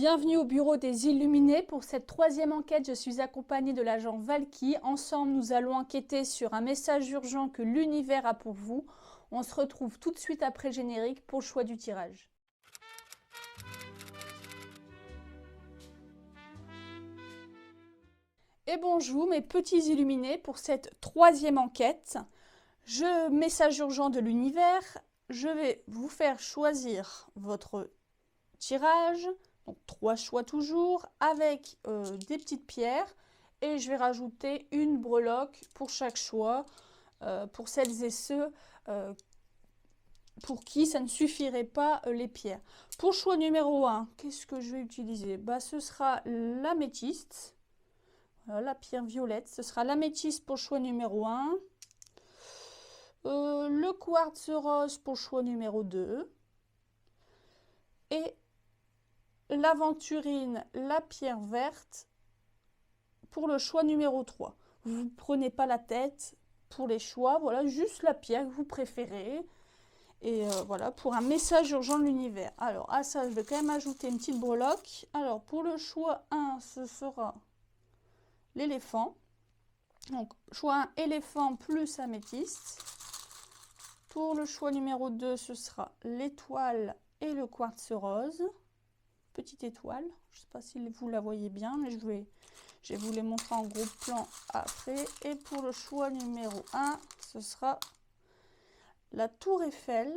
Bienvenue au bureau des Illuminés. Pour cette troisième enquête, je suis accompagnée de l'agent Valky. Ensemble, nous allons enquêter sur un message urgent que l'univers a pour vous. On se retrouve tout de suite après le générique pour le choix du tirage. Et bonjour mes petits Illuminés pour cette troisième enquête. Message urgent de l'univers. Je vais vous faire choisir votre tirage. Donc 3 choix toujours, avec des petites pierres. Et je vais rajouter une breloque pour chaque choix, pour celles et ceux pour qui ça ne suffirait pas les pierres. Pour le choix numéro 1, qu'est-ce que je vais utiliser? Ce sera l'améthyste, la pierre violette. Ce sera l'améthyste pour le choix numéro 1. Le quartz rose pour le choix numéro 2. Et l'aventurine, la pierre verte, pour le choix numéro 3. Vous ne prenez pas la tête pour les choix, voilà, juste la pierre que vous préférez. Et voilà, pour un message urgent de l'univers. Alors, à ça, je vais quand même ajouter une petite breloque. Alors, pour le choix 1, ce sera l'éléphant. Donc, choix 1, éléphant plus améthyste. Pour le choix numéro 2, ce sera l'étoile et le quartz rose. Petite étoile, je ne sais pas si vous la voyez bien, mais je vais vous les montrer en gros plan après. Et pour le choix numéro 1, ce sera la tour Eiffel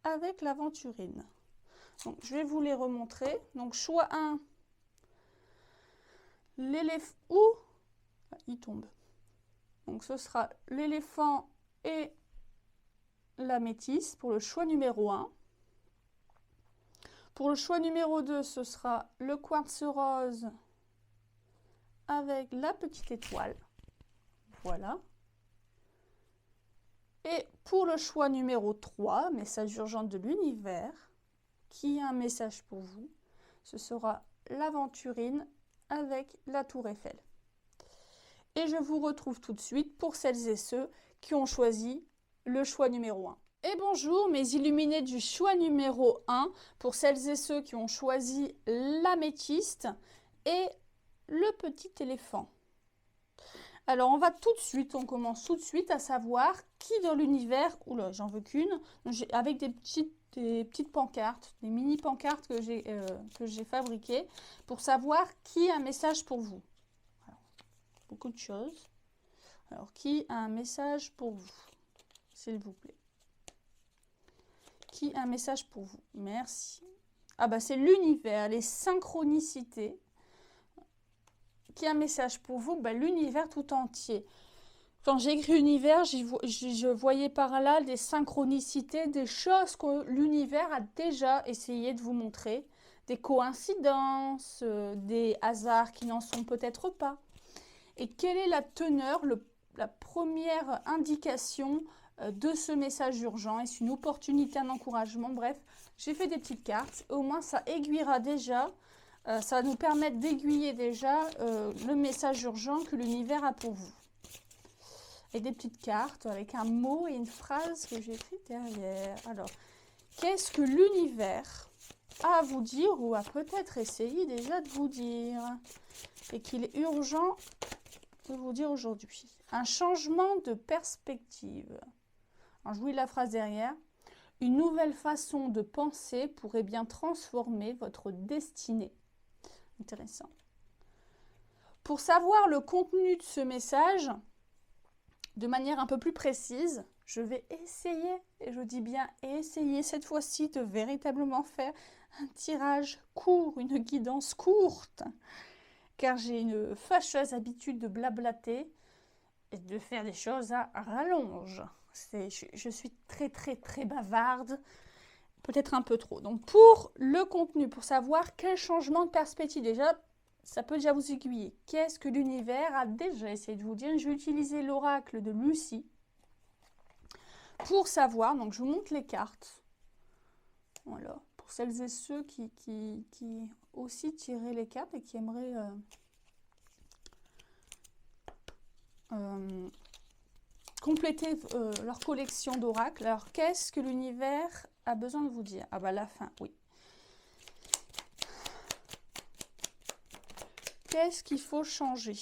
avec l'aventurine. Donc je vais vous les remontrer. Donc choix 1, l'éléphant, il tombe. Donc ce sera l'éléphant et l'améthyste pour le choix numéro 1. Pour le choix numéro 2, ce sera le quartz rose avec la petite étoile. Voilà. Et pour le choix numéro 3, message urgent de l'univers, qui a un message pour vous, ce sera l'aventurine avec la tour Eiffel. Et je vous retrouve tout de suite pour celles et ceux qui ont choisi le choix numéro 1. Et bonjour mes illuminés du choix numéro 1, pour celles et ceux qui ont choisi l'améthyste et le petit éléphant. Alors on commence tout de suite à savoir qui dans l'univers, oula j'en veux qu'une, avec des petites pancartes, des mini pancartes que j'ai fabriquées, pour savoir qui a un message pour vous. Alors, beaucoup de choses. Alors qui a un message pour vous, s'il vous plaît? Qui a un message pour vous? Merci. Ah bah c'est l'univers, les synchronicités. Qui a un message pour vous? Bah, l'univers tout entier. Quand j'ai écrit univers, je voyais par là des synchronicités, des choses que l'univers a déjà essayé de vous montrer. Des coïncidences, des hasards qui n'en sont peut-être pas. Et quelle est la teneur, la première indication de ce message urgent? Est-ce une opportunité, un encouragement? Bref, j'ai fait des petites cartes. Au moins, ça aiguillera déjà, ça va nous permettre d'aiguiller déjà le message urgent que l'univers a pour vous. Et des petites cartes avec un mot et une phrase que j'ai écrite derrière. Alors, qu'est-ce que l'univers a à vous dire ou a peut-être essayé déjà de vous dire et qu'il est urgent de vous dire aujourd'hui? Un changement de perspective. Alors, je vous lis la phrase derrière. Une nouvelle façon de penser pourrait bien transformer votre destinée. Intéressant. Pour savoir le contenu de ce message, de manière un peu plus précise, je vais essayer, et je dis bien essayer cette fois-ci, de véritablement faire un tirage court, une guidance courte, car j'ai une fâcheuse habitude de blablater et de faire des choses à rallonge. Je suis très bavarde, peut-être un peu trop. Donc pour le contenu, pour savoir quel changement de perspective, déjà, ça peut déjà vous aiguiller. Qu'est-ce que l'univers a déjà essayé de vous dire? Je vais utiliser l'oracle de Lucie pour savoir. Donc je vous montre les cartes. Voilà, pour celles et ceux qui aussi tiraient les cartes et qui aimeraient compléter leur collection d'oracles. Alors, qu'est-ce que l'univers a besoin de vous dire? Ah bah la fin, oui. Qu'est-ce qu'il faut changer?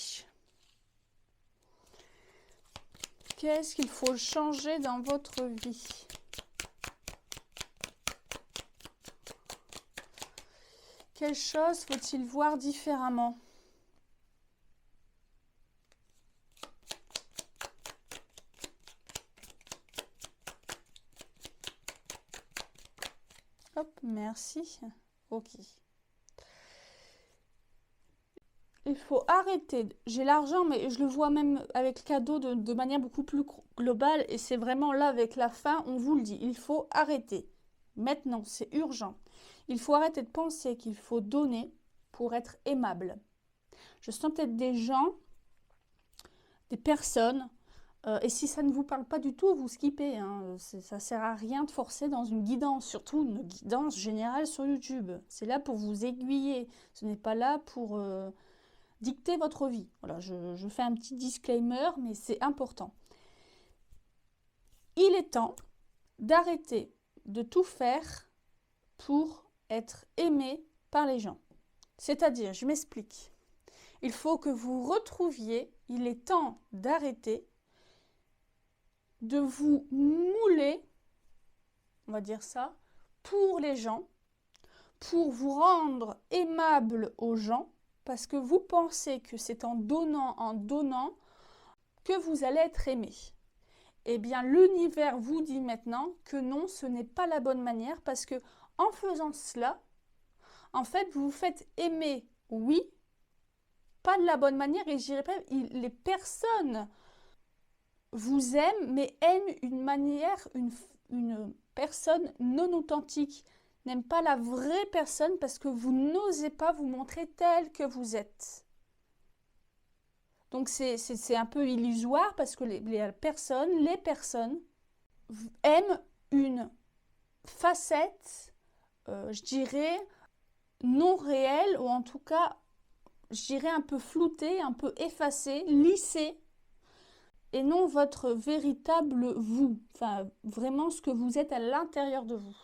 Qu'est-ce qu'il faut changer dans votre vie? Quelle chose faut-il voir différemment? Hop, merci. Ok. Il faut arrêter. J'ai l'argent, mais je le vois même avec le cadeau de manière beaucoup plus globale. Et c'est vraiment là, avec la fin, on vous le dit. Il faut arrêter. Maintenant, c'est urgent. Il faut arrêter de penser qu'il faut donner pour être aimable. Je sens peut-être des gens, des personnes, et si ça ne vous parle pas du tout, vous skippez. Hein. Ça ne sert à rien de forcer dans une guidance, surtout une guidance générale sur YouTube. C'est là pour vous aiguiller. Ce n'est pas là pour dicter votre vie. Voilà, je fais un petit disclaimer, mais c'est important. Il est temps d'arrêter de tout faire pour être aimé par les gens. C'est-à-dire, je m'explique. Il faut que vous retrouviez, il est temps d'arrêter de vous mouler, on va dire ça, pour les gens, pour vous rendre aimable aux gens, parce que vous pensez que c'est en donnant, que vous allez être aimé. Eh bien, l'univers vous dit maintenant que non, ce n'est pas la bonne manière, parce que en faisant cela, en fait, vous vous faites aimer, oui, pas de la bonne manière, et je dirais pas, les personnes vous aiment, mais aiment une manière, une personne non authentique, n'aime pas la vraie personne parce que vous n'osez pas vous montrer tel que vous êtes. Donc c'est un peu illusoire parce que les personnes aiment une facette, je dirais, non réelle, ou en tout cas, je dirais un peu floutée, un peu effacée, lissée, et non votre véritable vous, enfin vraiment ce que vous êtes à l'intérieur de vous.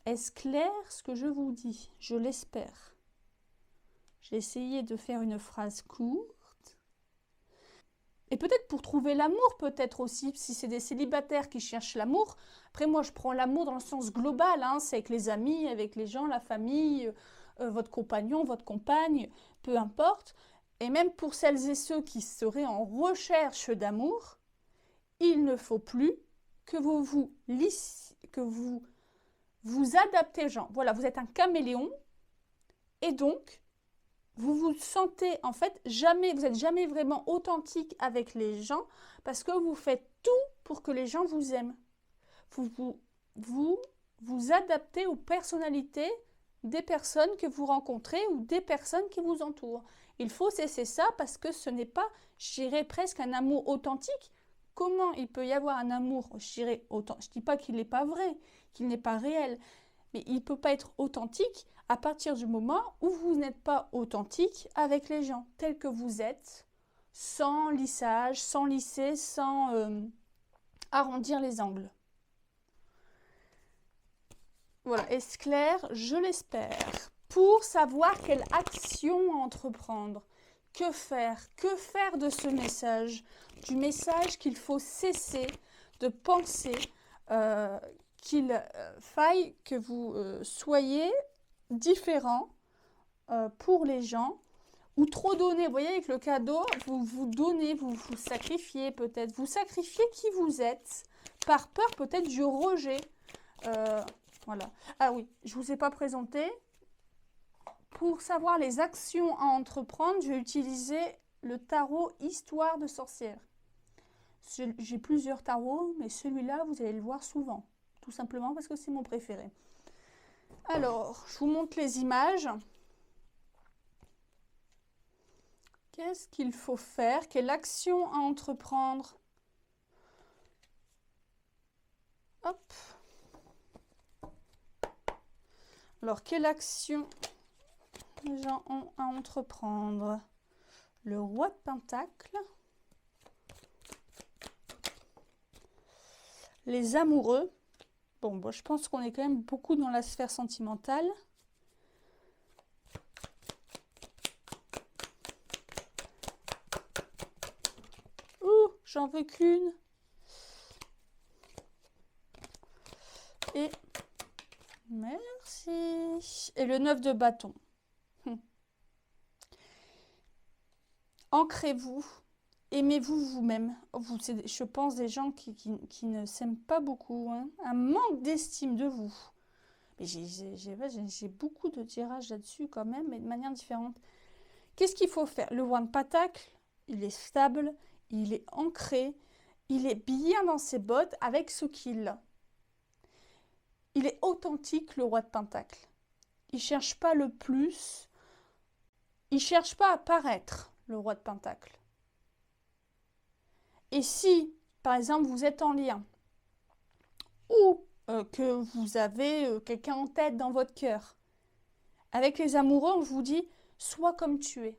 Est-ce clair ce que je vous dis? Je l'espère. J'ai essayé de faire une phrase courte. Et peut-être pour trouver l'amour, peut-être aussi, si c'est des célibataires qui cherchent l'amour. Après, moi, je prends l'amour dans le sens global, hein, c'est avec les amis, avec les gens, la famille, votre compagnon, votre compagne, peu importe. Et même pour celles et ceux qui seraient en recherche d'amour, il ne faut plus que vous adaptez aux gens. Voilà, vous êtes un caméléon et donc vous vous sentez en fait jamais, vous n'êtes jamais vraiment authentique avec les gens parce que vous faites tout pour que les gens vous aiment. Vous adaptez aux personnalités des personnes que vous rencontrez ou des personnes qui vous entourent. Il faut cesser ça parce que ce n'est pas, je dirais, presque un amour authentique. Comment il peut y avoir un amour, je dirais, authentique? Je ne dis pas qu'il n'est pas vrai, qu'il n'est pas réel, mais il ne peut pas être authentique à partir du moment où vous n'êtes pas authentique avec les gens, tels que vous êtes, sans lissage, sans lisser, sans arrondir les angles. Voilà, est-ce clair? Je l'espère. Pour savoir quelle action entreprendre, que faire de ce message? Du message qu'il faut cesser de penser qu'il faille que vous soyez différent pour les gens ou trop donner. Vous voyez, avec le cadeau, vous donnez, vous sacrifiez peut-être. Vous sacrifiez qui vous êtes par peur peut-être du rejet. Voilà. Ah oui, je ne vous ai pas présenté. Pour savoir les actions à entreprendre, je vais utiliser le tarot Histoire de sorcière. J'ai plusieurs tarots, mais celui-là, vous allez le voir souvent. Tout simplement parce que c'est mon préféré. Alors, je vous montre les images. Qu'est-ce qu'il faut faire? Quelle action à entreprendre? Hop. Alors, quelle action les gens ont à entreprendre? Le roi de Pentacle. Les amoureux. Bon, je pense qu'on est quand même beaucoup dans la sphère sentimentale. j'en veux qu'une. Et merci. Et le 9 de bâton. Ancrez-vous. Aimez-vous vous-même. Vous, c'est, je pense, des gens qui ne s'aiment pas beaucoup. Hein. Un manque d'estime de vous. Mais j'ai beaucoup de tirages là-dessus quand même, mais de manière différente. Qu'est-ce qu'il faut faire? Le roi de pentacle, il est stable, il est ancré, il est bien dans ses bottes avec ce qu'il a. Il est authentique, le roi de pentacle. Il ne cherche pas le plus. Il ne cherche pas à paraître, le roi de pentacle. Et si, par exemple, vous êtes en lien, ou que vous avez quelqu'un en tête dans votre cœur, avec les amoureux, on vous dit, sois comme tu es.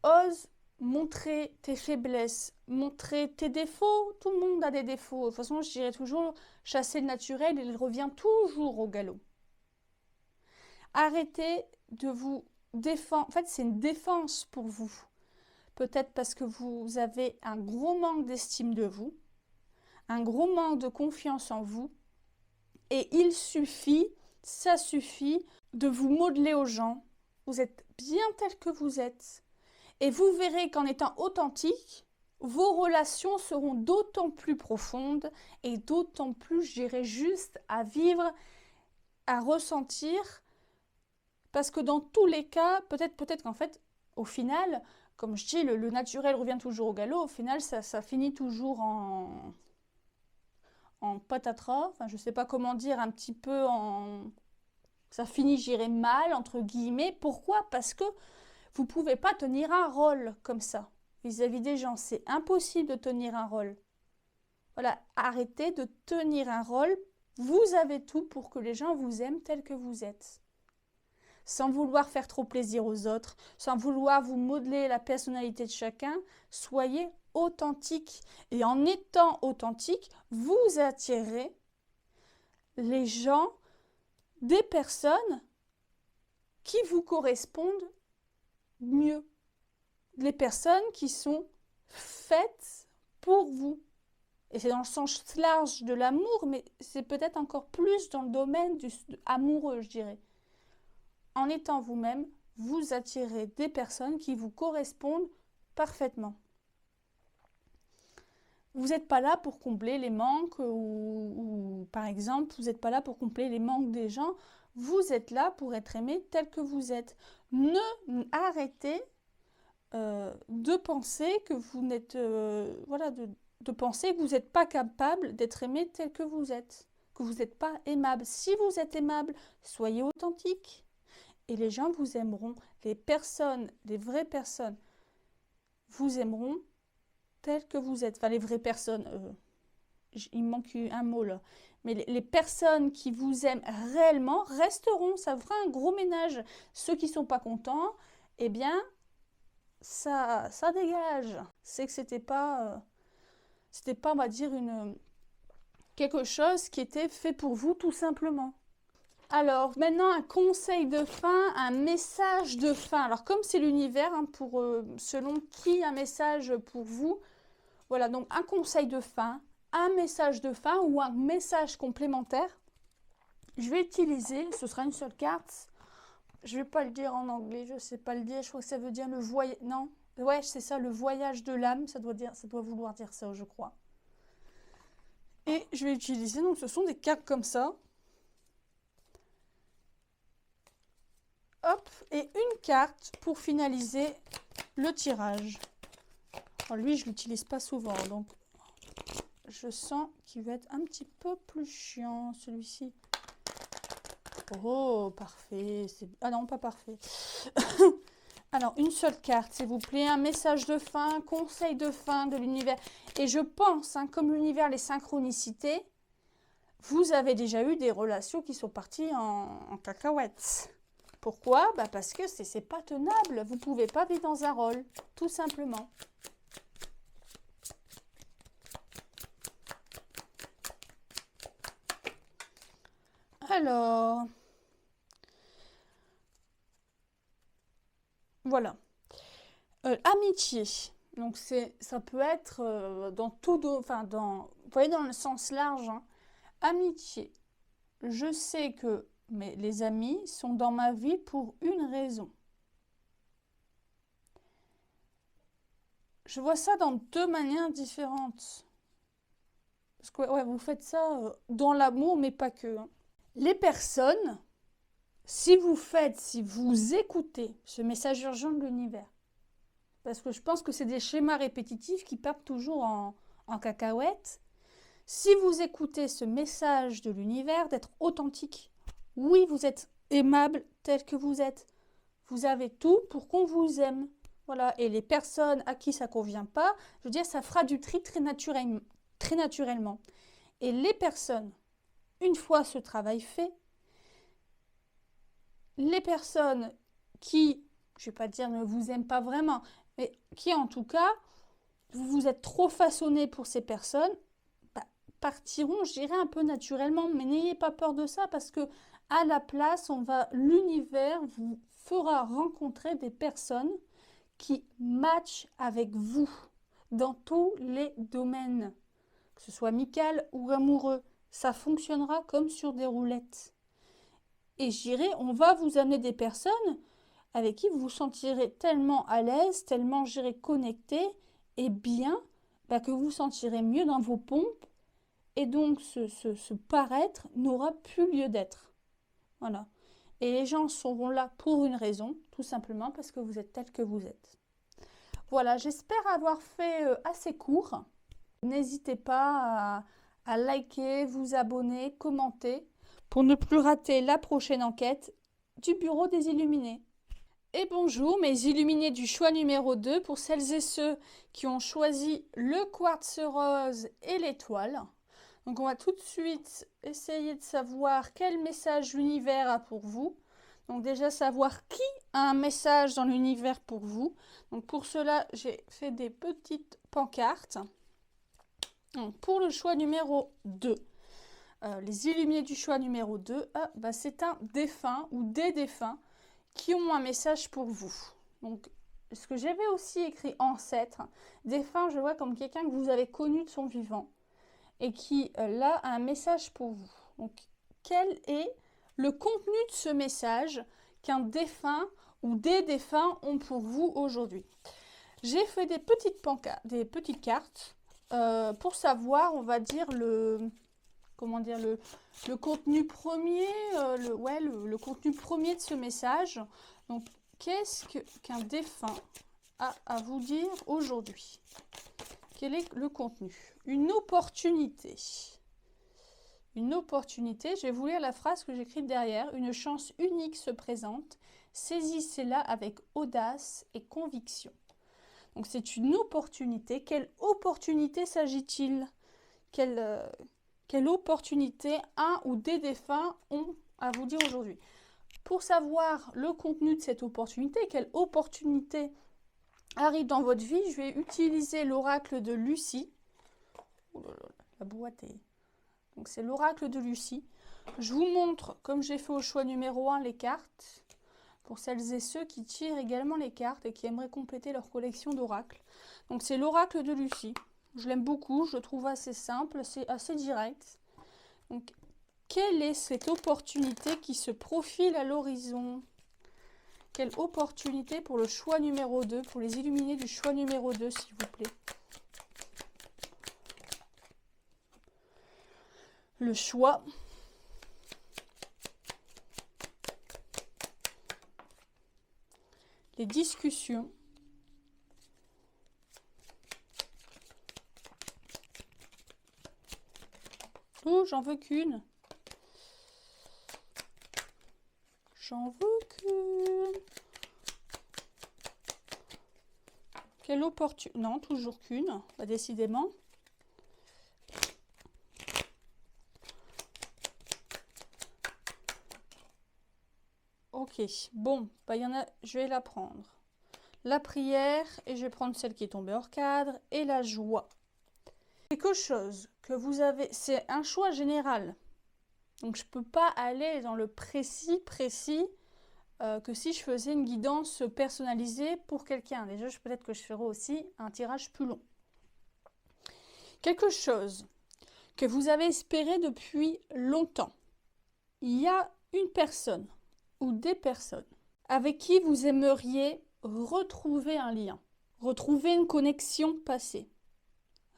Ose montrer tes faiblesses, montrer tes défauts. Tout le monde a des défauts. De toute façon, je dirais toujours, chasser le naturel, il revient toujours au galop. Arrêtez de vous défendre. En fait, c'est une défense pour vous. Peut-être parce que vous avez un gros manque d'estime de vous, un gros manque de confiance en vous. Et il suffit, ça suffit, de vous modeler aux gens. Vous êtes bien tel que vous êtes. Et vous verrez qu'en étant authentique, vos relations seront d'autant plus profondes et d'autant plus, je dirais, justes à vivre, à ressentir. Parce que dans tous les cas, peut-être qu'en fait, au final, comme je dis, le naturel revient toujours au galop. Au final, ça finit toujours en patatras. Enfin, je ne sais pas comment dire, un petit peu en... Ça finit, j'irais, mal, entre guillemets. Pourquoi? Parce que vous ne pouvez pas tenir un rôle comme ça vis-à-vis des gens. C'est impossible de tenir un rôle. Voilà, arrêtez de tenir un rôle. Vous avez tout pour que les gens vous aiment tel que vous êtes. Sans vouloir faire trop plaisir aux autres, sans vouloir vous modeler la personnalité de chacun, soyez authentique. Et en étant authentique, vous attirez les gens, des personnes qui vous correspondent mieux. Les personnes qui sont faites pour vous. Et c'est dans le sens large de l'amour, mais c'est peut-être encore plus dans le domaine amoureux, je dirais. En étant vous-même, vous attirez des personnes qui vous correspondent parfaitement. Vous n'êtes pas là pour combler les manques ou par exemple, vous n'êtes pas là pour combler les manques des gens. Vous êtes là pour être aimé tel que vous êtes. Ne arrêtez de penser que vous n'êtes voilà, de penser que vous n'êtes pas capable d'être aimé tel que vous êtes, que vous n'êtes pas aimable. Si vous êtes aimable, soyez authentique et les gens vous aimeront. Les personnes, les vraies personnes, vous aimeront telles que vous êtes. Enfin, les vraies personnes, il me manque un mot là. Mais les personnes qui vous aiment réellement resteront. Ça fera un gros ménage. Ceux qui ne sont pas contents, eh bien, ça dégage. C'est que c'était pas, on va dire, quelque chose qui était fait pour vous tout simplement. Alors, maintenant, un conseil de fin, un message de fin. Alors, comme c'est l'univers, hein, pour selon qui un message pour vous, voilà, donc un conseil de fin, un message de fin ou un message complémentaire. Je vais utiliser, ce sera une seule carte. Je ne vais pas le dire en anglais, je ne sais pas le dire. Je crois que ça veut dire le voyage. Non, ouais, c'est ça, le voyage de l'âme. Ça doit vouloir dire ça, je crois. Et je vais utiliser, donc ce sont des cartes comme ça. Hop, et une carte pour finaliser le tirage. Alors lui, je ne l'utilise pas souvent, donc je sens qu'il va être un petit peu plus chiant, celui-ci. Oh, parfait. Ah non, pas parfait. Alors, une seule carte, s'il vous plaît. Un message de fin, conseil de fin de l'univers. Et je pense, hein, comme l'univers, les synchronicités, vous avez déjà eu des relations qui sont parties en cacahuètes. Pourquoi? Bah parce que c'est pas tenable. Vous ne pouvez pas vivre dans un rôle, tout simplement. Alors, voilà. Amitié. Donc ça peut être dans tout, enfin vous voyez, dans le sens large, hein. Amitié. Je sais que les amis sont dans ma vie pour une raison. Je vois ça dans deux manières différentes. Parce que ouais, vous faites ça dans l'amour, mais pas que, hein. Les personnes, si vous écoutez ce message urgent de l'univers, parce que je pense que c'est des schémas répétitifs qui partent toujours en cacahuète. Si vous écoutez ce message de l'univers d'être authentique, oui, vous êtes aimable tel que vous êtes. Vous avez tout pour qu'on vous aime. Voilà. Et les personnes à qui ça ne convient pas, je veux dire, ça fera du tri très naturellement. Et les personnes, une fois ce travail fait, les personnes qui, je ne vais pas dire ne vous aiment pas vraiment, mais qui en tout cas, vous êtes trop façonné pour ces personnes, partiront, je dirais, un peu naturellement. Mais n'ayez pas peur de ça parce que à la place, l'univers vous fera rencontrer des personnes qui matchent avec vous dans tous les domaines, que ce soit amical ou amoureux. Ça fonctionnera comme sur des roulettes. Et je dirais, on va vous amener des personnes avec qui vous vous sentirez tellement à l'aise, tellement, je dirais, connecté et bien, que vous vous sentirez mieux dans vos pompes. Et donc, ce paraître n'aura plus lieu d'être. Voilà. Et les gens seront là pour une raison, tout simplement parce que vous êtes tel que vous êtes. Voilà, j'espère avoir fait assez court. N'hésitez pas à liker, vous abonner, commenter, pour ne plus rater la prochaine enquête du Bureau des Illuminés. Et bonjour mes illuminés du choix numéro 2, pour celles et ceux qui ont choisi le quartz rose et l'étoile. Donc on va tout de suite essayer de savoir quel message l'univers a pour vous. Donc déjà savoir qui a un message dans l'univers pour vous. Donc pour cela, j'ai fait des petites pancartes. Donc pour le choix numéro 2, les illuminés du choix numéro 2, c'est un défunt ou des défunts qui ont un message pour vous. Donc ce que j'avais aussi écrit ancêtre, défunt, je vois comme quelqu'un que vous avez connu de son vivant et qui, là, a un message pour vous. Donc, quel est le contenu de ce message qu'un défunt ou des défunts ont pour vous aujourd'hui? J'ai fait des petites cartes pour savoir, on va dire, le contenu premier, le contenu premier de ce message. Donc, qu'est-ce qu'un défunt a à vous dire aujourd'hui? Quel est le contenu? Une opportunité. Une opportunité, je vais vous lire la phrase que j'écris derrière. Une chance unique se présente. Saisissez-la avec audace et conviction. Donc c'est une opportunité. Quelle opportunité s'agit-il? Quelle opportunité un ou des défunts ont à vous dire aujourd'hui? Pour savoir le contenu de cette opportunité, quelle opportunité arrive dans votre vie, je vais utiliser l'oracle de Lucie. Oh là là, la boîte est... Donc c'est l'oracle de Lucie. Je vous montre, comme j'ai fait au choix numéro 1, les cartes, pour celles et ceux qui tirent également les cartes et qui aimeraient compléter leur collection d'oracles. Donc c'est l'oracle de Lucie. Je l'aime beaucoup, je le trouve assez simple, c'est assez direct. Donc, quelle est cette opportunité qui se profile à l'horizon? Quelle opportunité pour le choix numéro 2, pour les illuminés du choix numéro 2, s'il vous plaît? Le choix. Les discussions. Oh, j'en veux qu'une. J'en veux qu'une. Quelle opportunité? Non, toujours qu'une. Décidément. Ok, bon, il y en a, je vais la prendre. La prière, et je vais prendre celle qui est tombée hors cadre, et la joie. Quelque chose que vous avez, c'est un choix général. Donc je ne peux pas aller dans le précis que si je faisais une guidance personnalisée pour quelqu'un. Déjà, peut-être que je ferai aussi un tirage plus long. Quelque chose que vous avez espéré depuis longtemps. Il y a une personne ou des personnes avec qui vous aimeriez retrouver un lien, retrouver une connexion passée.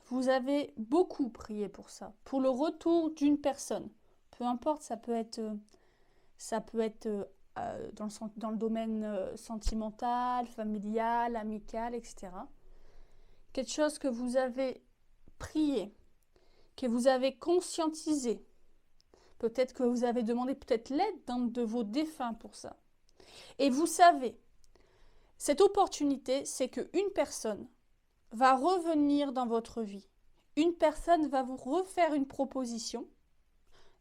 Vous avez beaucoup prié pour ça, pour le retour d'une personne. Peu importe, ça peut être dans le domaine sentimental, familial, amical, etc. Quelque chose que vous avez prié, que vous avez conscientisé. Peut-être que vous avez demandé peut-être l'aide d'un de vos défunts pour ça. Et vous savez, cette opportunité, c'est qu'une personne va revenir dans votre vie. Une personne va vous refaire une proposition.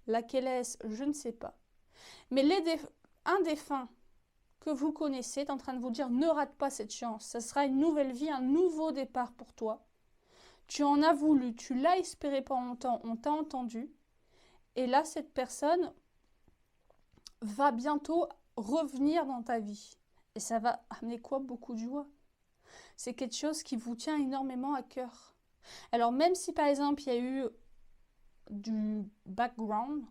Laquelle est-ce? Je ne sais pas. Mais un défunt que vous connaissez est en train de vous dire ne rate pas cette chance. Ce sera une nouvelle vie, un nouveau départ pour toi. Tu en as voulu, tu l'as espéré pendant longtemps, on t'a entendu. Et là, cette personne va bientôt revenir dans ta vie. Et ça va amener quoi? Beaucoup de joie. C'est quelque chose qui vous tient énormément à cœur. Alors même si par exemple il y a eu du background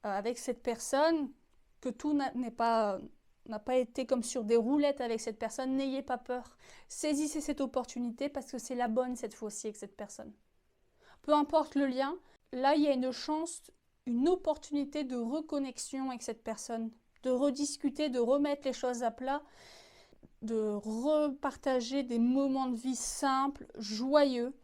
avec cette personne, que tout n'a pas été comme sur des roulettes avec cette personne, n'ayez pas peur. Saisissez cette opportunité parce que c'est la bonne cette fois-ci avec cette personne. Peu importe le lien, là il y a une chance, une opportunité de reconnexion avec cette personne, de rediscuter, de remettre les choses à plat, de repartager des moments de vie simples, joyeux,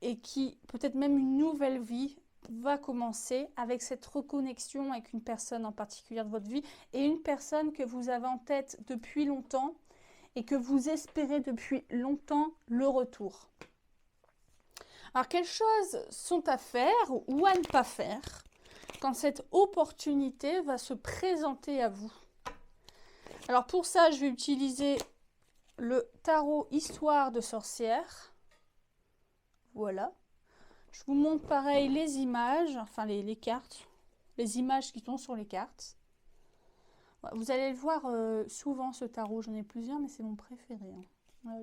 et qui, peut-être même une nouvelle vie, va commencer avec cette reconnexion avec une personne en particulier de votre vie, et une personne que vous avez en tête depuis longtemps, et que vous espérez depuis longtemps le retour. Alors, quelles choses sont à faire ou à ne pas faire quand cette opportunité va se présenter à vous? Alors, pour ça, je vais utiliser le tarot Histoire de sorcière. Voilà. Je vous montre pareil les images, enfin les cartes, les images qui sont sur les cartes. Vous allez le voir souvent ce tarot, j'en ai plusieurs, mais c'est mon préféré.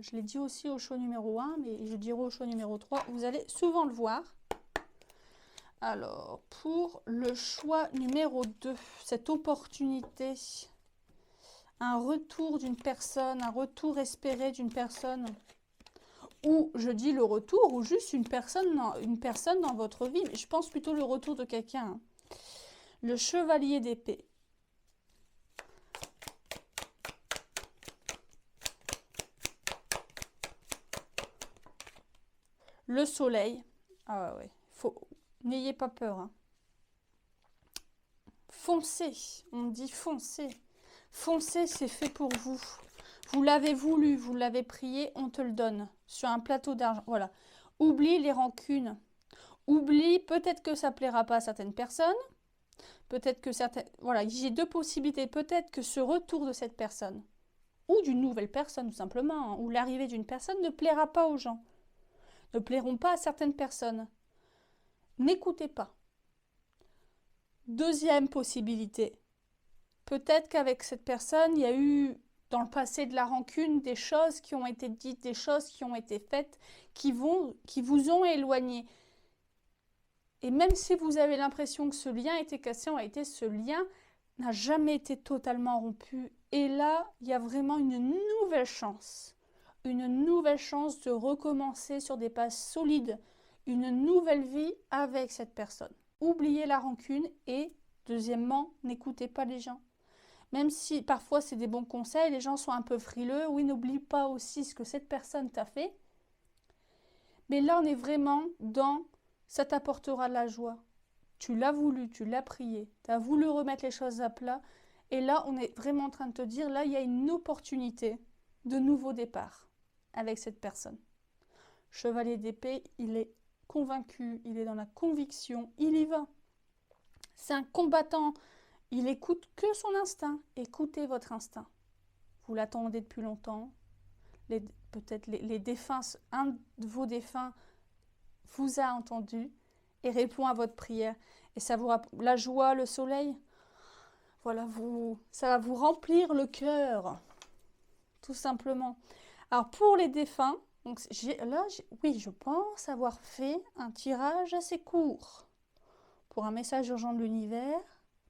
Je l'ai dit aussi au show numéro 1, mais je dirai au show numéro 3, vous allez souvent le voir. Alors, pour le choix numéro 2, cette opportunité, un retour d'une personne, un retour espéré d'une personne, ou je dis le retour, ou juste une personne dans votre vie, mais je pense plutôt le retour de quelqu'un. Le chevalier d'épée. Le soleil. Ah ouais, n'ayez pas peur. Hein. Foncez, on dit foncez. Foncez, c'est fait pour vous. Vous l'avez voulu, vous l'avez prié, on te le donne. Sur un plateau d'argent, voilà. Oublie les rancunes. Oublie, peut-être que ça ne plaira pas à certaines personnes. Peut-être que certaines... Voilà, j'ai deux possibilités. Peut-être que ce retour de cette personne, ou d'une nouvelle personne tout simplement, hein, ou l'arrivée d'une personne ne plaira pas aux gens. Ne plairont pas à certaines personnes. N'écoutez pas. Deuxième possibilité. Peut-être qu'avec cette personne, il y a eu dans le passé de la rancune, des choses qui ont été dites, des choses qui ont été faites, qui vous ont éloigné. Et même si vous avez l'impression que ce lien était cassé, en réalité, ce lien n'a jamais été totalement rompu. Et là, il y a vraiment une nouvelle chance de recommencer sur des bases solides, une nouvelle vie avec cette personne. Oubliez la rancune et, deuxièmement, n'écoutez pas les gens. Même si parfois c'est des bons conseils, les gens sont un peu frileux. Oui, n'oublie pas aussi ce que cette personne t'a fait. Mais là, on est vraiment dans ça t'apportera de la joie. Tu l'as voulu, tu l'as prié, tu as voulu remettre les choses à plat. Et là, on est vraiment en train de te dire, là, il y a une opportunité de nouveau départ avec cette personne. Chevalier d'épée, il est convaincu, il est dans la conviction, il y va. C'est un combattant. Il écoute que son instinct. Écoutez votre instinct. Vous l'attendez depuis longtemps. Peut-être les défunts, un de vos défunts vous a entendu et répond à votre prière. Et ça vous rappelle la joie, le soleil. Voilà, ça va vous remplir le cœur, tout simplement. Alors, pour les défunts, donc oui, je pense avoir fait un tirage assez court. Pour un message urgent de l'univers,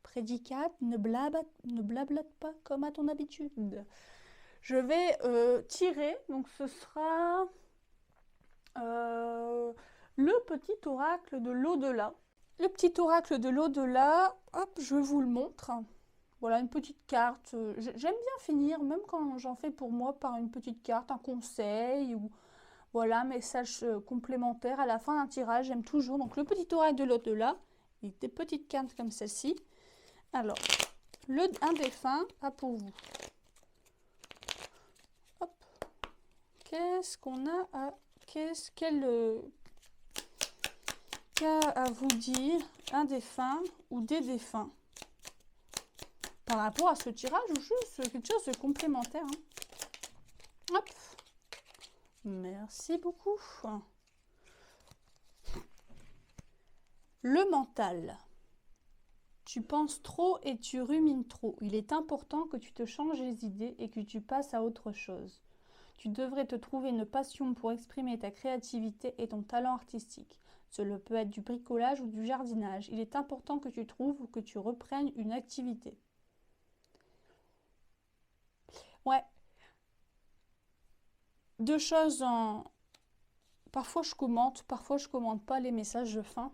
prédicat, ne blablate pas comme à ton habitude. Je vais tirer, donc ce sera le petit oracle de l'au-delà. Le petit oracle de l'au-delà, hop, je vous le montre. Voilà, une petite carte. J'aime bien finir, même quand j'en fais pour moi, par une petite carte, un conseil ou voilà, un message complémentaire à la fin d'un tirage. J'aime toujours. Donc, le petit oracle de l'au-delà, et des petites cartes comme celle-ci. Alors, un défunt a pour vous. Hop. Qu'est-ce qu'on a à... qu'a à vous dire un défunt ou des défunts par rapport à ce tirage ou juste quelque chose de complémentaire. Hein. Hop. Merci beaucoup. Le mental. Tu penses trop et tu rumines trop. Il est important que tu te changes les idées et que tu passes à autre chose. Tu devrais te trouver une passion pour exprimer ta créativité et ton talent artistique. Cela peut être du bricolage ou du jardinage. Il est important que tu trouves ou que tu reprennes une activité. Ouais. Deux choses en... Parfois je commente pas les messages de fin.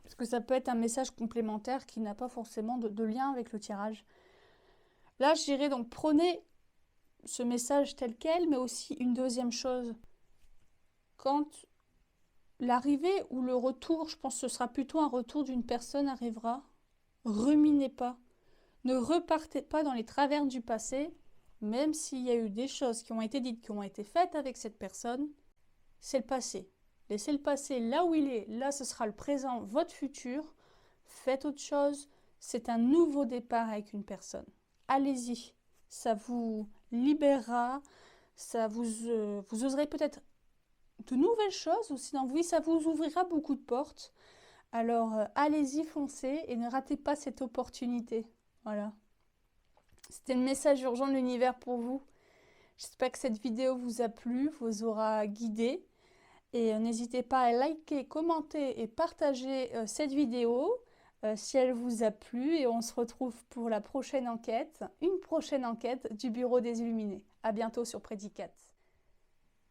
Parce que ça peut être un message complémentaire qui n'a pas forcément de lien avec le tirage. Là, je dirais donc prenez ce message tel quel, mais aussi une deuxième chose. Quand l'arrivée ou le retour, je pense que ce sera plutôt un retour d'une personne arrivera, ruminez pas. Ne repartez pas dans les travers du passé, même s'il y a eu des choses qui ont été dites, qui ont été faites avec cette personne, c'est le passé. Laissez le passé là où il est, là ce sera le présent, votre futur. Faites autre chose, c'est un nouveau départ avec une personne. Allez-y, ça vous libérera, vous oserez peut-être de nouvelles choses ou sinon oui, ça vous ouvrira beaucoup de portes. Alors allez-y, foncez et ne ratez pas cette opportunité. Voilà. C'était le message urgent de l'univers pour vous. J'espère que cette vidéo vous a plu, vous aura guidé. Et n'hésitez pas à liker, commenter et partager cette vidéo si elle vous a plu. Et on se retrouve pour la prochaine enquête, une prochaine enquête du Bureau des Illuminés. À bientôt sur Prédicat.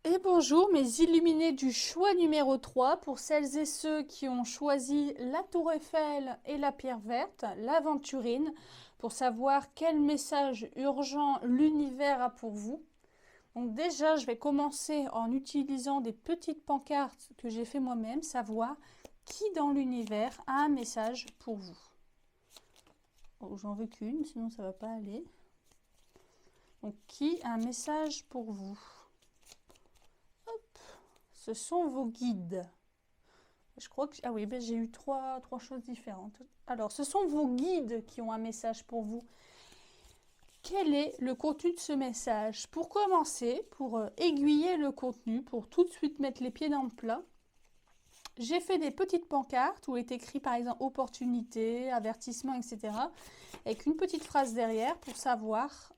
Et bonjour mes illuminés du choix numéro 3, pour celles et ceux qui ont choisi la Tour Eiffel et la Pierre Verte, l'aventurine, pour savoir quel message urgent l'univers a pour vous. Donc déjà, je vais commencer en utilisant des petites pancartes que j'ai fait moi-même, savoir qui dans l'univers a un message pour vous. Oh, j'en veux qu'une, sinon ça ne va pas aller. Donc qui a un message pour vous? Hop, ce sont vos guides. Je crois que... Ah oui, ben j'ai eu trois choses différentes. Alors, ce sont vos guides qui ont un message pour vous. Quel est le contenu de ce message? Pour commencer, pour aiguiller le contenu, pour tout de suite mettre les pieds dans le plat, j'ai fait des petites pancartes où est écrit par exemple opportunité, avertissement, etc. avec une petite phrase derrière pour savoir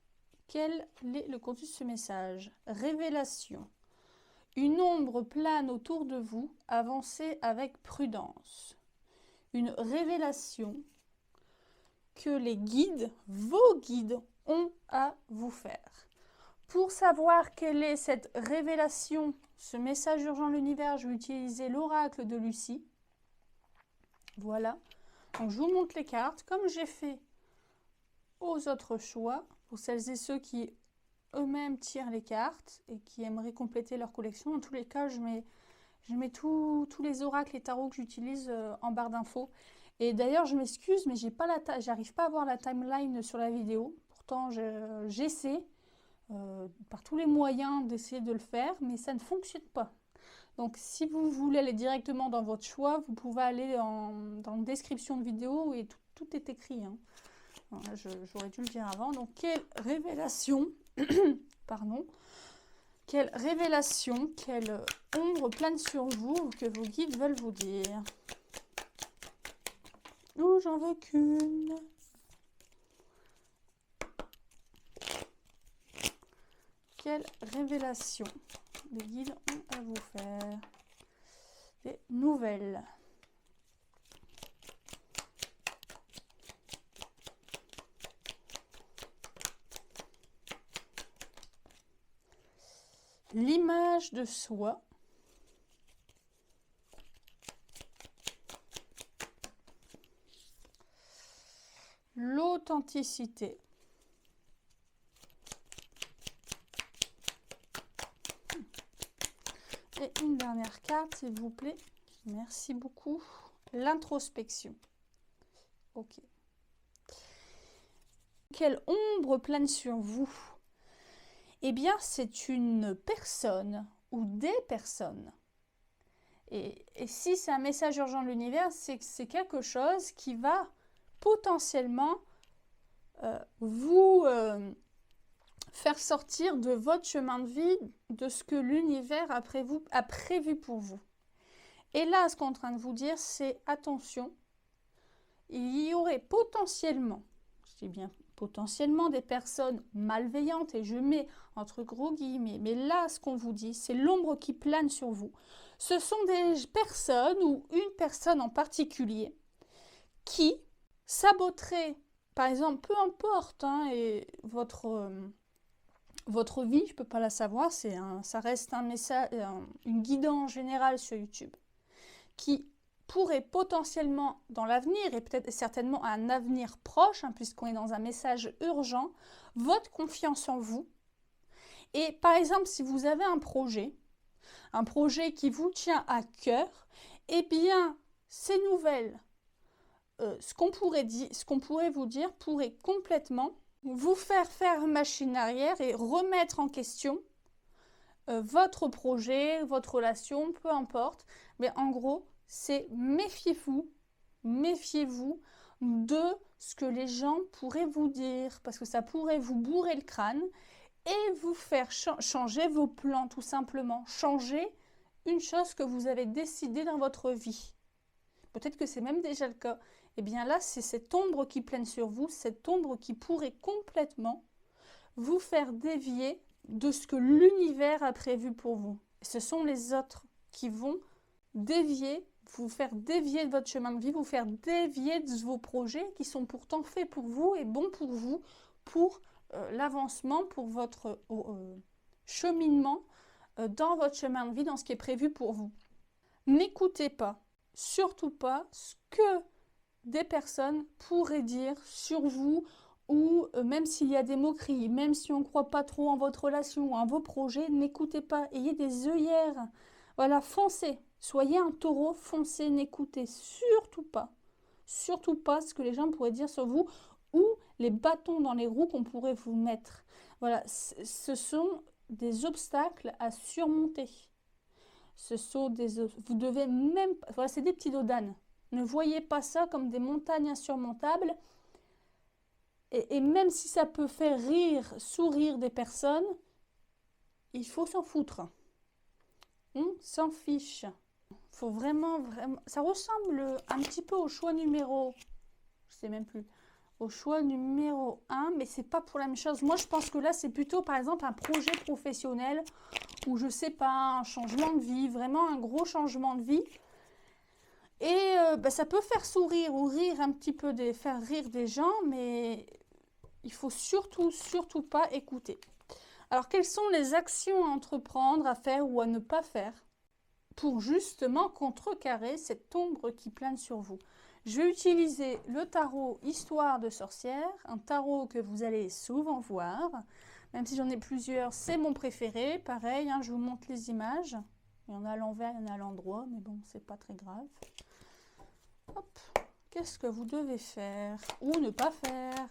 quel est le contenu de ce message. Révélation. Une ombre plane autour de vous, avancez avec prudence. Une révélation que les guides, vos guides, ont à vous faire. Pour savoir quelle est cette révélation, ce message urgent de l'univers, je vais utiliser l'oracle de Lucie. Voilà. Donc je vous montre les cartes, comme j'ai fait aux autres choix, pour celles et ceux qui eux-mêmes tirent les cartes et qui aimeraient compléter leur collection. En tous les cas, je mets tous les oracles et tarots que j'utilise en barre d'infos. Et d'ailleurs, je m'excuse, mais j'arrive pas à voir la timeline sur la vidéo. Pourtant, j'essaie par tous les moyens d'essayer de le faire, mais ça ne fonctionne pas. Donc, si vous voulez aller directement dans votre choix, vous pouvez aller dans la description de vidéo et tout est écrit. Hein. J'aurais dû le dire avant. Donc, quelle révélation, pardon, quelle révélation, quelle ombre plane sur vous que vos guides veulent vous dire. Oh, j'en veux qu'une. Quelle révélation les guides ont à vous faire? Des nouvelles. L'image de soi. L'authenticité. Et une dernière carte, s'il vous plaît. Merci beaucoup. L'introspection. Ok. Quelle ombre plane sur vous? Eh bien, c'est une personne ou des personnes. Et si c'est un message urgent de l'univers, c'est que c'est quelque chose qui va potentiellement vous faire sortir de votre chemin de vie, de ce que l'univers a prévu pour vous. Et là, ce qu'on est en train de vous dire, c'est attention, il y aurait potentiellement, je dis bien potentiellement, des personnes malveillantes, et je mets entre gros guillemets, mais là, ce qu'on vous dit, c'est l'ombre qui plane sur vous. Ce sont des personnes ou une personne en particulier qui saboterait, par exemple, peu importe, hein, et votre vie, je ne peux pas la savoir, ça reste un message, une guidance générale sur YouTube, qui pourrait potentiellement dans l'avenir, et peut-être certainement à un avenir proche, hein, puisqu'on est dans un message urgent, votre confiance en vous. Et par exemple, si vous avez un projet qui vous tient à cœur, eh bien, ces nouvelles, ce qu'on pourrait vous dire, pourrait complètement vous faire machine arrière et remettre en question votre projet, votre relation, peu importe. Mais en gros, c'est méfiez-vous de ce que les gens pourraient vous dire, parce que ça pourrait vous bourrer le crâne et vous faire changer vos plans, tout simplement. Changer une chose que vous avez décidé dans votre vie. Peut-être que c'est même déjà le cas. Eh bien là, c'est cette ombre qui plane sur vous, cette ombre qui pourrait complètement vous faire dévier de ce que l'univers a prévu pour vous. Et ce sont les autres qui vont vous faire dévier de votre chemin de vie, vous faire dévier de vos projets qui sont pourtant faits pour vous et bons pour vous, pour l'avancement, pour votre cheminement dans votre chemin de vie, dans ce qui est prévu pour vous. N'écoutez pas, surtout pas, ce que des personnes pourraient dire sur vous, ou même s'il y a des moqueries, même si on ne croit pas trop en votre relation ou en vos projets, n'écoutez pas, ayez des œillères. Voilà, foncez, soyez un taureau, foncez, n'écoutez surtout pas ce que les gens pourraient dire sur vous, ou les bâtons dans les roues qu'on pourrait vous mettre. Voilà, ce sont des obstacles à surmonter. Vous devez même, voilà, c'est des petits dos d'âne. Ne voyez pas ça comme des montagnes insurmontables. Et même si ça peut faire sourire des personnes, il faut s'en foutre. On s'en fiche. Faut vraiment. Ça ressemble un petit peu au choix numéro. Je sais même plus. Au choix numéro 1, mais c'est pas pour la même chose. Moi, je pense que là, c'est plutôt, par exemple, un projet professionnel ou je sais pas, un changement de vie, vraiment un gros changement de vie. Et ça peut faire sourire ou rire un petit peu, faire rire des gens, mais il faut surtout pas écouter. Alors, quelles sont les actions à entreprendre, à faire ou à ne pas faire pour justement contrecarrer cette ombre qui plane sur vous? Je vais utiliser le tarot Histoire de sorcière, un tarot que vous allez souvent voir. Même si j'en ai plusieurs, c'est mon préféré. Pareil, hein, je vous montre les images. Il y en a à l'envers, il y en a à l'endroit, mais bon, c'est pas très grave. Hop. Qu'est-ce que vous devez faire ou ne pas faire?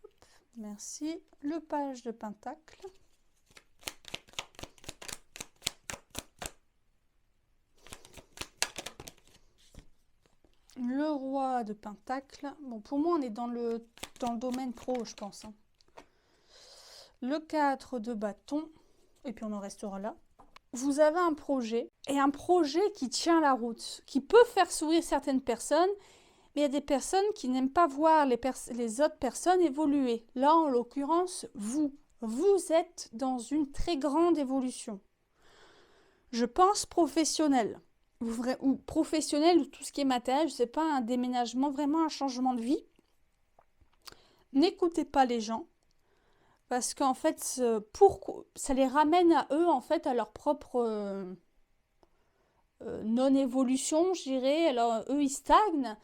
Hop. Merci. Le page de Pentacle. Le roi de Pentacle. Bon, pour moi, on est dans le domaine pro, je pense. Hein. Le 4 de bâton. Et puis, on en restera là. Vous avez un projet, et un projet qui tient la route, qui peut faire sourire certaines personnes, mais il y a des personnes qui n'aiment pas voir les autres personnes évoluer. Là, en l'occurrence, vous Vous êtes dans une très grande évolution. Je pense professionnel. Ou professionnel ou tout ce qui est matériel, je sais pas, un déménagement, vraiment un changement de vie. N'écoutez pas les gens. Parce qu'en fait, ça les ramène à eux, en fait, à leur propre non-évolution, je dirais. Alors, eux, ils stagnent.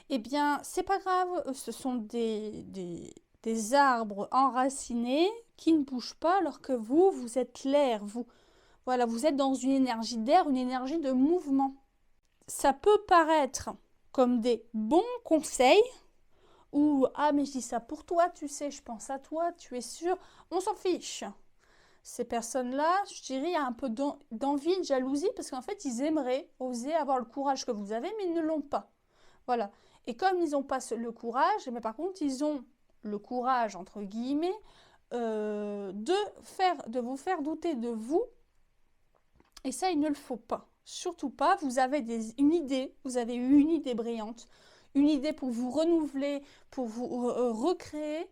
Eh bien, c'est pas grave. Ce sont des arbres enracinés qui ne bougent pas, alors que vous êtes l'air. Voilà, vous êtes dans une énergie d'air, une énergie de mouvement. Ça peut paraître comme des bons conseils, ou ah mais je dis ça pour toi, tu sais, je pense à toi, tu es sûr, on s'en fiche. Ces personnes-là, je dirais, il y a un peu d'envie, de jalousie, parce qu'en fait, ils aimeraient oser avoir le courage que vous avez, mais ils ne l'ont pas. Voilà. Et comme ils n'ont pas le courage, mais par contre, ils ont le courage, entre guillemets, de vous faire douter de vous. Et ça, il ne le faut pas. Surtout pas. Vous avez une idée, vous avez eu une idée brillante, une idée pour vous renouveler, pour vous recréer.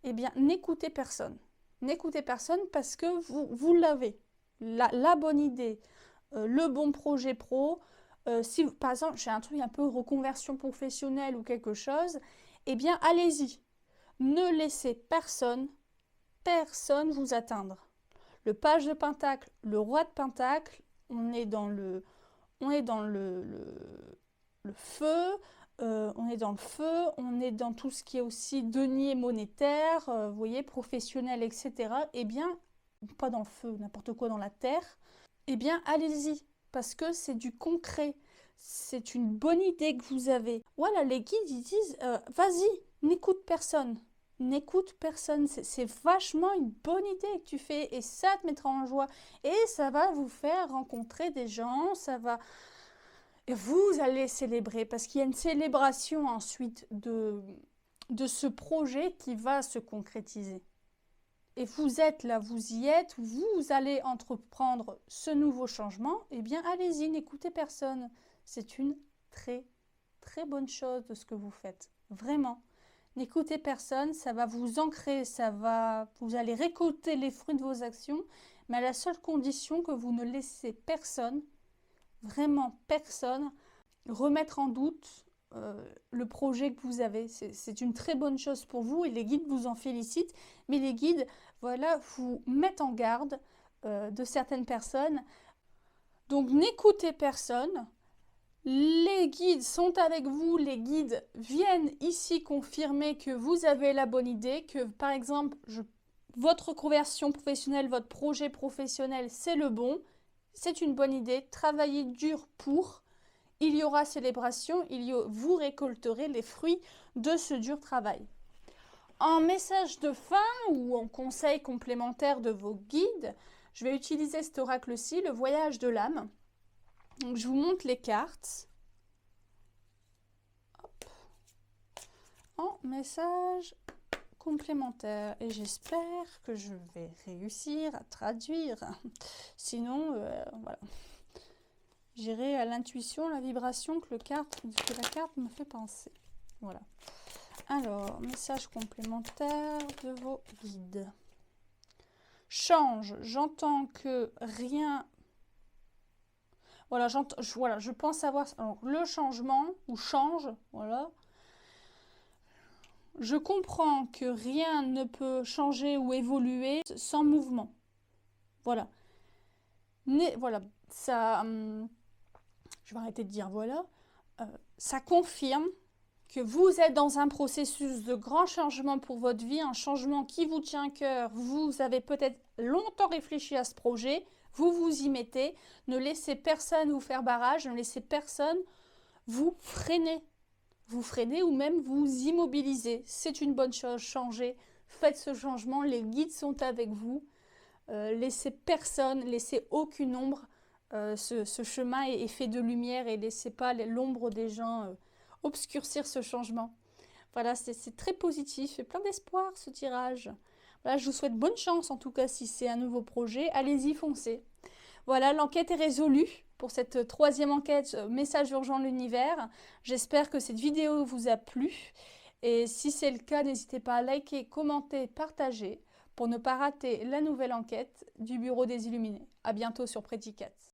Eh bien, n'écoutez personne. N'écoutez personne parce que vous l'avez. La bonne idée, le bon projet pro. Si, par exemple, j'ai un truc un peu reconversion professionnelle ou quelque chose, eh bien, allez-y. Ne laissez personne vous atteindre. Le page de Pentacle, le roi de Pentacle, on est dans le feu, on est dans le feu, on est dans tout ce qui est aussi denier monétaire, vous voyez, professionnel, etc. Eh bien, pas dans le feu, n'importe quoi dans la terre, eh bien, allez-y, parce que c'est du concret, c'est une bonne idée que vous avez. Voilà, les guides, ils disent, vas-y, n'écoute personne. N'écoute personne, c'est vachement une bonne idée que tu fais et ça te mettra en joie et ça va vous faire rencontrer des gens, ça va... Et vous allez célébrer parce qu'il y a une célébration ensuite de ce projet qui va se concrétiser. Et vous êtes là, vous y êtes, vous allez entreprendre ce nouveau changement, eh bien allez-y, n'écoutez personne. C'est une très très bonne chose de ce que vous faites, vraiment. N'écoutez personne, ça va vous ancrer, vous allez récolter les fruits de vos actions, mais à la seule condition que vous ne laissez personne, vraiment personne, remettre en doute le projet que vous avez. C'est une très bonne chose pour vous et les guides vous en félicitent, mais les guides, voilà, vous mettent en garde de certaines personnes. Donc n'écoutez personne. Les guides sont avec vous, les guides viennent ici confirmer que vous avez la bonne idée, que par exemple, votre conversion professionnelle, votre projet professionnel, c'est le bon, c'est une bonne idée, travaillez dur pour, il y aura célébration, vous récolterez les fruits de ce dur travail. En message de fin ou en conseil complémentaire de vos guides, je vais utiliser cet oracle-ci, le voyage de l'âme. Donc, je vous montre les cartes. Hop. En message complémentaire. Et j'espère que je vais réussir à traduire. Sinon, voilà. J'irai à l'intuition, la vibration que la carte me fait penser. Voilà. Alors, message complémentaire de vos guides. Change. J'entends que rien... Voilà, je pense avoir alors, le changement, ou change, voilà. Je comprends que rien ne peut changer ou évoluer sans mouvement. Voilà. Voilà, ça... je vais arrêter de dire voilà. Ça confirme que vous êtes dans un processus de grand changement pour votre vie, un changement qui vous tient à cœur. Vous avez peut-être longtemps réfléchi à ce projet. Vous vous y mettez, ne laissez personne vous faire barrage, ne laissez personne vous freiner. Vous freinez ou même vous immobiliser. C'est une bonne chose, changez, faites ce changement, les guides sont avec vous. Laissez personne, laissez aucune ombre. Ce chemin est fait de lumière et laissez pas l'ombre des gens obscurcir ce changement. Voilà, c'est très positif et plein d'espoir ce tirage. Voilà, je vous souhaite bonne chance en tout cas si c'est un nouveau projet. Allez-y, foncez. Voilà, l'enquête est résolue pour cette troisième enquête, message urgent de l'univers. J'espère que cette vidéo vous a plu. Et si c'est le cas, n'hésitez pas à liker, commenter, partager pour ne pas rater la nouvelle enquête du Bureau des Illuminés. À bientôt sur Predicate.